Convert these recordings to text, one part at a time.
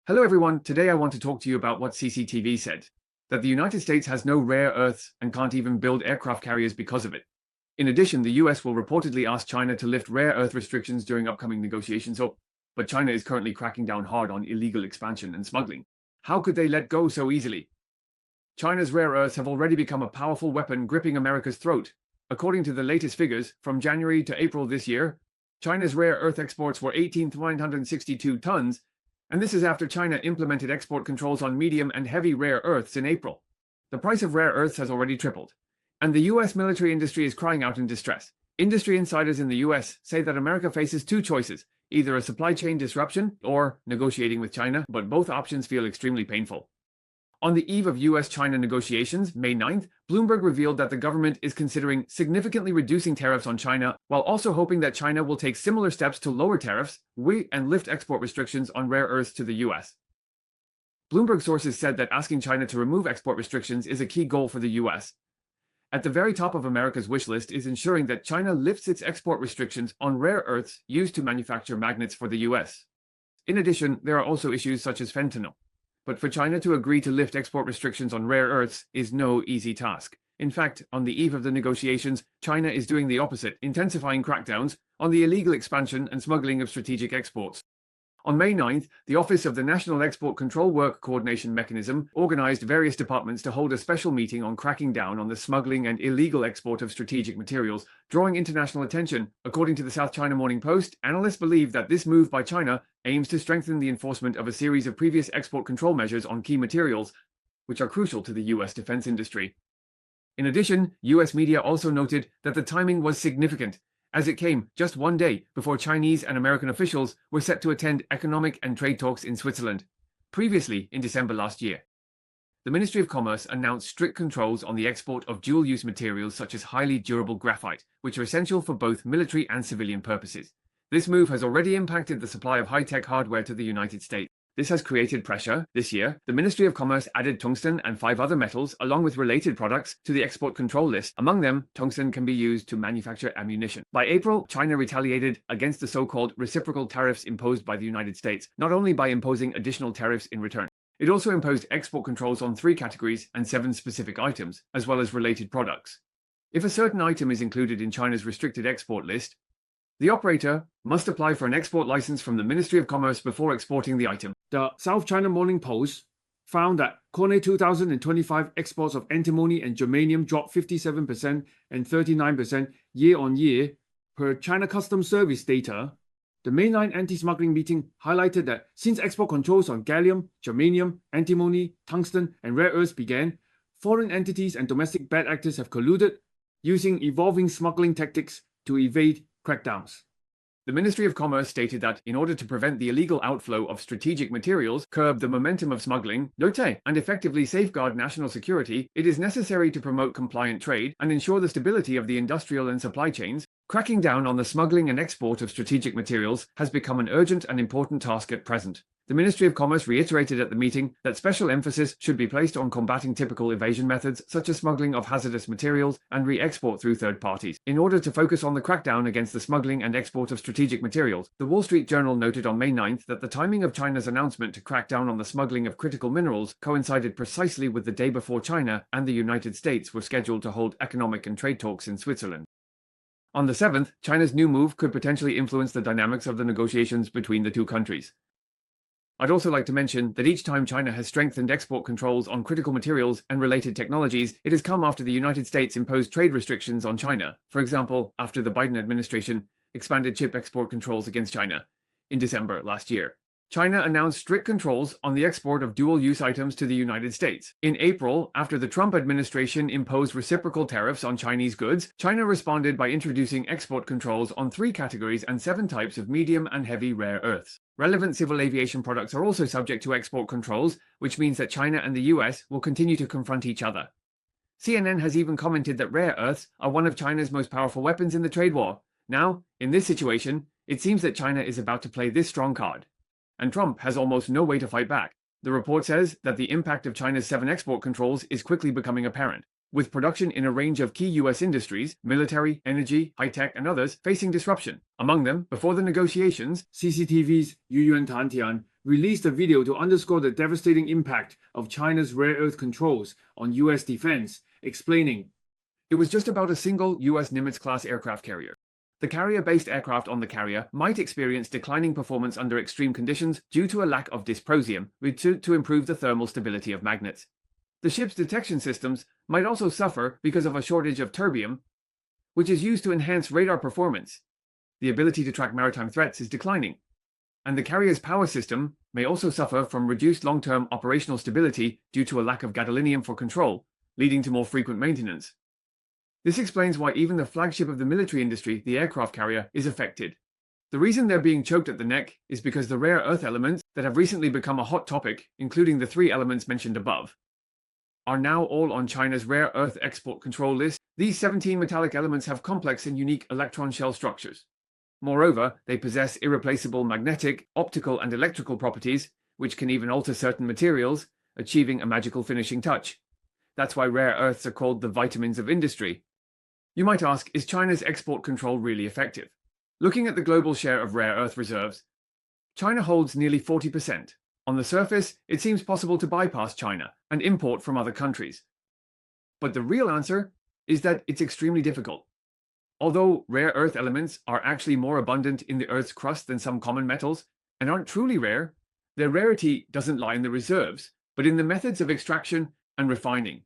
Hello everyone, today I want to talk to you about what CCTV said, that the United States has no rare earths and can't even build aircraft carriers because of it. In addition, the US will reportedly ask China to lift rare earth restrictions during upcoming negotiations, but China is currently cracking down hard on illegal expansion and smuggling. How could they let go so easily? China's rare earths have already become a powerful weapon gripping America's throat. According to the latest figures, from January to April this year, China's rare earth exports were 18,962 tons, and this is after China implemented export controls on medium and heavy rare earths in April. The price of rare earths has already tripled, and the US military industry is crying out in distress. Industry insiders in the US say that America faces two choices, either a supply chain disruption or negotiating with China, but both options feel extremely painful. On the eve of US-China negotiations, May 9th, Bloomberg revealed that the government is considering significantly reducing tariffs on China, while also hoping that China will take similar steps to lower tariffs and lift export restrictions on rare earths to the US. Bloomberg sources said that asking China to remove export restrictions is a key goal for the US. At the very top of America's wish list is ensuring that China lifts its export restrictions on rare earths used to manufacture magnets for the US. In addition, there are also issues such as fentanyl. But for China to agree to lift export restrictions on rare earths is no easy task. In fact, on the eve of the negotiations, China is doing the opposite, intensifying crackdowns on the illegal expansion and smuggling of strategic exports. On May 9th, the Office of the National Export Control Work Coordination Mechanism organized various departments to hold a special meeting on cracking down on the smuggling and illegal export of strategic materials, drawing international attention. According to the South China Morning Post, analysts believe that this move by China aims to strengthen the enforcement of a series of previous export control measures on key materials, which are crucial to the US defense industry. In addition, US media also noted that the timing was significant, as it came just one day before Chinese and American officials were set to attend economic and trade talks in Switzerland, previously in December last year. The Ministry of Commerce announced strict controls on the export of dual-use materials such as highly durable graphite, which are essential for both military and civilian purposes. This move has already impacted the supply of high-tech hardware to the United States. This has created pressure. This year, the Ministry of Commerce added tungsten and 5 other metals, along with related products, to the export control list. Among them, tungsten can be used to manufacture ammunition. By April, China retaliated against the so-called reciprocal tariffs imposed by the United States, not only by imposing additional tariffs in return. It also imposed export controls on 3 categories and 7 specific items, as well as related products. If a certain item is included in China's restricted export list, the operator must apply for an export license from the Ministry of Commerce before exporting the item. The South China Morning Post found that Kone 2025 exports of antimony and germanium dropped 57% and 39% year-on-year per China Customs Service data. The May 9 anti-smuggling meeting highlighted that since export controls on gallium, germanium, antimony, tungsten, and rare earths began, foreign entities and domestic bad actors have colluded, using evolving smuggling tactics to evade crackdowns. The Ministry of Commerce stated that in order to prevent the illegal outflow of strategic materials, curb the momentum of smuggling, and effectively safeguard national security, it is necessary to promote compliant trade and ensure the stability of the industrial and supply chains. Cracking down on the smuggling and export of strategic materials has become an urgent and important task at present. The Ministry of Commerce reiterated at the meeting that special emphasis should be placed on combating typical evasion methods such as smuggling of hazardous materials and re-export through third parties. In order to focus on the crackdown against the smuggling and export of strategic materials, the Wall Street Journal noted on May 9th that the timing of China's announcement to crack down on the smuggling of critical minerals coincided precisely with the day before China and the United States were scheduled to hold economic and trade talks in Switzerland. On the 7th, China's new move could potentially influence the dynamics of the negotiations between the two countries. I'd also like to mention that each time China has strengthened export controls on critical materials and related technologies, it has come after the United States imposed trade restrictions on China. For example, after the Biden administration expanded chip export controls against China in December last year. China announced strict controls on the export of dual-use items to the United States. In April, after the Trump administration imposed reciprocal tariffs on Chinese goods, China responded by introducing export controls on 3 categories and 7 types of medium and heavy rare earths. Relevant civil aviation products are also subject to export controls, which means that China and the US will continue to confront each other. CNN has even commented that rare earths are one of China's most powerful weapons in the trade war. Now, in this situation, it seems that China is about to play this strong card, and Trump has almost no way to fight back. The report says that the impact of China's 7 export controls is quickly becoming apparent, with production in a range of key US industries, military, energy, high-tech, and others, facing disruption. Among them, before the negotiations, CCTV's Yu Yuan Tan Tian released a video to underscore the devastating impact of China's rare earth controls on U.S. defense, explaining, "It was just about a single U.S. Nimitz-class aircraft carrier. The carrier-based aircraft on the carrier might experience declining performance under extreme conditions due to a lack of dysprosium, to improve the thermal stability of magnets. The ship's detection systems might also suffer because of a shortage of terbium, which is used to enhance radar performance. The ability to track maritime threats is declining. And the carrier's power system may also suffer from reduced long-term operational stability due to a lack of gadolinium for control, leading to more frequent maintenance. This explains why even the flagship of the military industry, the aircraft carrier, is affected. The reason they're being choked at the neck is because the rare earth elements that have recently become a hot topic, including the 3 elements mentioned above, are now all on China's rare earth export control list. These 17 metallic elements have complex and unique electron shell structures. Moreover, they possess irreplaceable magnetic, optical, and electrical properties, which can even alter certain materials, achieving a magical finishing touch. That's why rare earths are called the vitamins of industry. You might ask, is China's export control really effective? Looking at the global share of rare earth reserves, China holds nearly 40%. On the surface, it seems possible to bypass China and import from other countries. But the real answer is that it's extremely difficult. Although rare earth elements are actually more abundant in the Earth's crust than some common metals, and aren't truly rare, their rarity doesn't lie in the reserves, but in the methods of extraction and refining.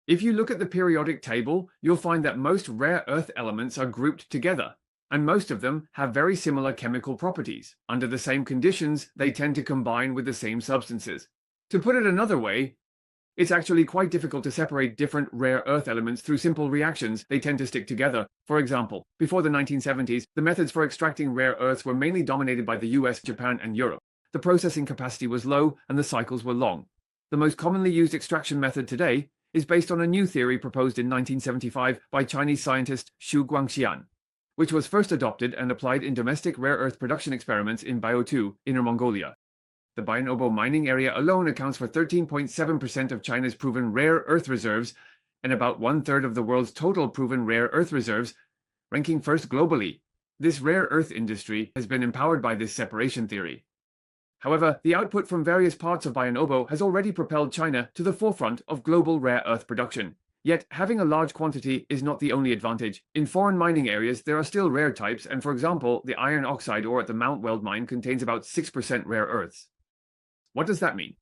If you look at the periodic table, you'll find that most rare earth elements are grouped together, and most of them have very similar chemical properties. Under the same conditions, they tend to combine with the same substances. To put it another way, it's actually quite difficult to separate different rare earth elements through simple reactions. They tend to stick together. For example, before the 1970s, the methods for extracting rare earths were mainly dominated by the US, Japan, and Europe. The processing capacity was low and the cycles were long. The most commonly used extraction method today is based on a new theory proposed in 1975 by Chinese scientist Xu Guangxian, which was first adopted and applied in domestic rare earth production experiments in Bio2, Inner Mongolia. The Bayan-Obo mining area alone accounts for 13.7% of China's proven rare earth reserves and about 1/3 of the world's total proven rare earth reserves, ranking first globally. This rare earth industry has been empowered by this separation theory. However, the output from various parts of Bayan-Obo has already propelled China to the forefront of global rare earth production. Yet, having a large quantity is not the only advantage. In foreign mining areas, there are still rare types, and for example, the iron oxide ore at the Mount Weld mine contains about 6% rare earths. What does that mean?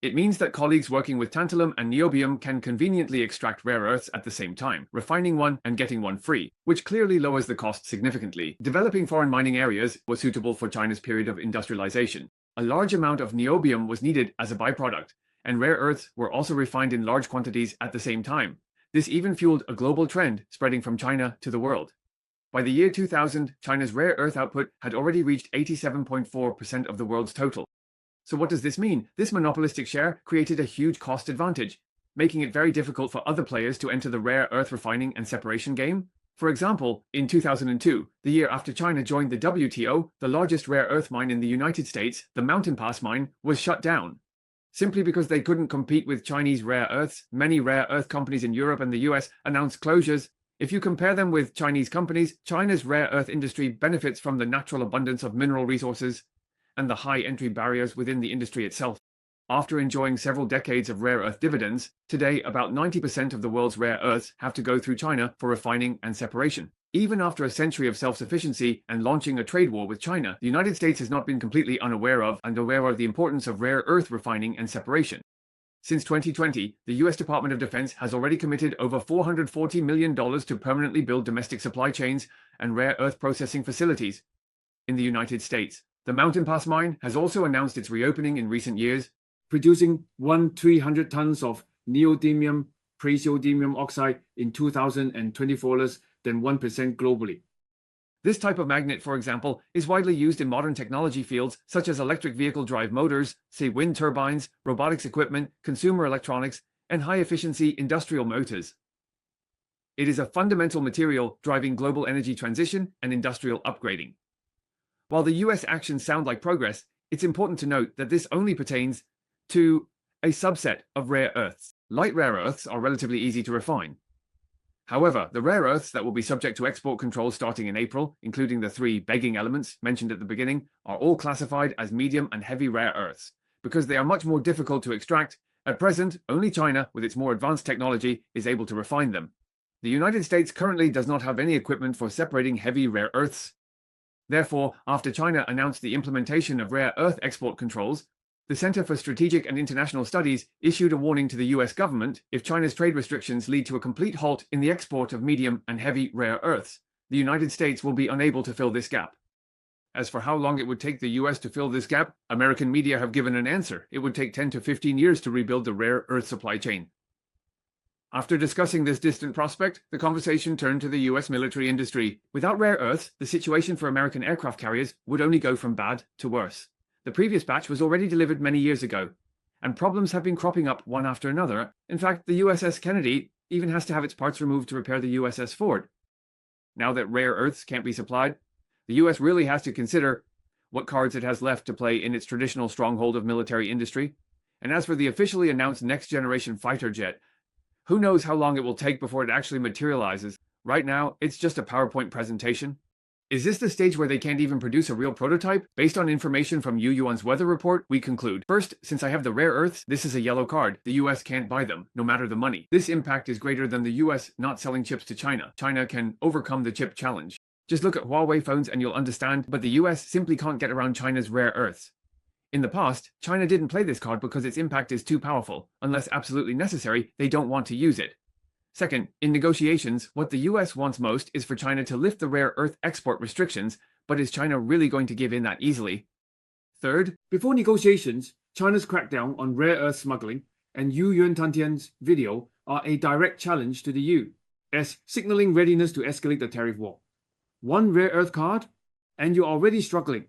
It means that colleagues working with tantalum and niobium can conveniently extract rare earths at the same time, refining one and getting one free, which clearly lowers the cost significantly. Developing foreign mining areas was suitable for China's period of industrialization. A large amount of niobium was needed as a byproduct, and rare earths were also refined in large quantities at the same time. This even fueled a global trend spreading from China to the world. By the year 2000, China's rare earth output had already reached 87.4% of the world's total. So what does this mean? This monopolistic share created a huge cost advantage, making it very difficult for other players to enter the rare earth refining and separation game. For example, in 2002, the year after China joined the WTO, the largest rare earth mine in the United States, the Mountain Pass mine, was shut down. Simply because they couldn't compete with Chinese rare earths, many rare earth companies in Europe and the US announced closures. If you compare them with Chinese companies, China's rare earth industry benefits from the natural abundance of mineral resources and the high entry barriers within the industry itself. After enjoying several decades of rare earth dividends, today about 90% of the world's rare earths have to go through China for refining and separation. Even after a century of self-sufficiency and launching a trade war with China, the United States has not been completely unaware of the importance of rare earth refining and separation. Since 2020, the US Department of Defense has already committed over $440 million to permanently build domestic supply chains and rare earth processing facilities in the United States. The Mountain Pass mine has also announced its reopening in recent years, producing 300 tons of neodymium praseodymium oxide in 2024, less than 1% globally. This type of magnet, for example, is widely used in modern technology fields such as electric vehicle drive motors, say wind turbines, robotics equipment, consumer electronics, and high-efficiency industrial motors. It is a fundamental material driving global energy transition and industrial upgrading. While the US actions sound like progress, it's important to note that this only pertains to a subset of rare earths. Light rare earths are relatively easy to refine. However, the rare earths that will be subject to export controls starting in April, including the 3 begging elements mentioned at the beginning, are all classified as medium and heavy rare earths. Because they are much more difficult to extract, at present, only China, with its more advanced technology, is able to refine them. The United States currently does not have any equipment for separating heavy rare earths. Therefore, after China announced the implementation of rare earth export controls, the Center for Strategic and International Studies issued a warning to the US government if China's trade restrictions lead to a complete halt in the export of medium and heavy rare earths. The United States will be unable to fill this gap. As for how long it would take the US to fill this gap, American media have given an answer. It would take 10 to 15 years to rebuild the rare earth supply chain. After discussing this distant prospect, the conversation turned to the US military industry. Without rare earths, the situation for American aircraft carriers would only go from bad to worse. The previous batch was already delivered many years ago, and problems have been cropping up one after another. In fact, the USS Kennedy even has to have its parts removed to repair the USS Ford. Now that rare earths can't be supplied, the US really has to consider what cards it has left to play in its traditional stronghold of military industry. And as for the officially announced next-generation fighter jet, who knows how long it will take before it actually materializes. Right now, it's just a PowerPoint presentation. Is this the stage where they can't even produce a real prototype? Based on information from Yu Yuan's weather report, we conclude. First, since I have the rare earths, this is a yellow card. The US can't buy them, no matter the money. This impact is greater than the US not selling chips to China. China can overcome the chip challenge. Just look at Huawei phones and you'll understand, but the US simply can't get around China's rare earths. In the past, China didn't play this card because its impact is too powerful. Unless absolutely necessary, they don't want to use it. Second, in negotiations, what the US wants most is for China to lift the rare earth export restrictions, but is China really going to give in that easily? Third, before negotiations, China's crackdown on rare earth smuggling and Yu Yuantian's video are a direct challenge to the US, signaling readiness to escalate the tariff war. One rare earth card, and you're already struggling.